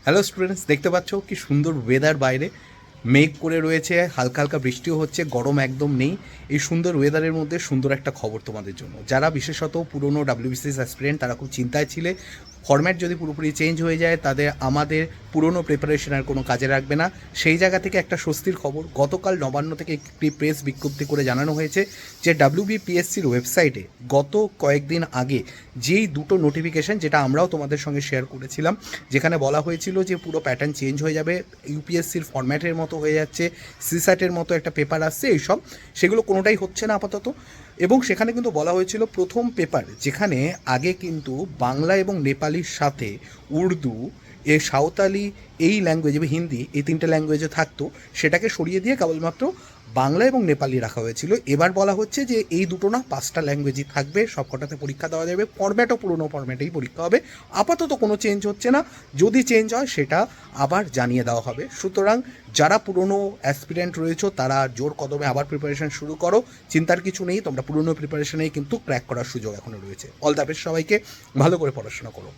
Hello students, দেখতে পাচ্ছ কি সুন্দর ওয়েদার বাইরে। মেঘ করে রয়েছে, হালকা হালকা বৃষ্টিও হচ্ছে, গরম একদম নেই। এই সুন্দর ওয়েদারের মধ্যে সুন্দর একটা খবর তোমাদের জন্য। যারা বিশেষত পুরনো ডাব্লিউবিসিএস অ্যাসপিরেন্ট তারা খুব চিন্তায় ছিলে, ফরম্যাট যদি পুরোপুরি চেঞ্জ হয়ে যায় তাদের আমাদের পুরনো প্রিপারেশন আর কোনো কাজে রাখবে না। সেই জায়গা থেকে একটা স্বস্তির খবর, গতকাল নবান্ন থেকে একটি প্রেস বিজ্ঞপ্তি করে জানানো হয়েছে যে ডাব্লিউবিপিএসসির ওয়েবসাইটে গত কয়েকদিন আগে যেই দুটো নোটিফিকেশান, যেটা আমরাও তোমাদের সঙ্গে শেয়ার করেছিলাম, যেখানে বলা হয়েছিল যে পুরো প্যাটার্ন চেঞ্জ হয়ে যাবে, ইউপিএসসির ফরম্যাটের মতো হয়ে যাচ্ছে, সিস্যাটের মতো একটা পেপার আসছে, এইসব সেগুলো কোনোটাই হচ্ছে না আপাতত। এবং সেখানে কিন্তু বলা হয়েছিল প্রথম পেপার, যেখানে আগে কিন্তু বাংলা এবং নেপালির সাথে উর্দু, সাঁওতালি, এই ল্যাঙ্গুয়েজ এবং হিন্দি, এই তিনটে ল্যাঙ্গুয়েজে থাকতো, সেটাকে সরিয়ে দিয়ে কেবলমাত্র বাংলা এবং নেপালি রাখা হয়েছিল। এবার বলা হচ্ছে যে এই দুটো না, 5টা ল্যাঙ্গুয়েজই থাকবে, সবকটাতে পরীক্ষা দেওয়া যাবে, ফরম্যাটও পুরনো ফরম্যাটেই পরীক্ষা হবে। আপাতত কোনো চেঞ্জ হচ্ছে না, যদি চেঞ্জ হয় সেটা আবার জানিয়ে দেওয়া হবে। সুতরাং যারা পুরনো অ্যাসপিরেন্ট রয়েছে তারা জোর কদমে আবার প্রিপারেশন শুরু করো, চিন্তার কিছু নেই, তোমরা পুরনো প্রিপারেশনেই কিন্তু ক্র্যাক করার সুযোগ এখনও রয়েছে। অল দ্য বেস্ট সবাইকে, ভালো করে পড়াশোনা করো।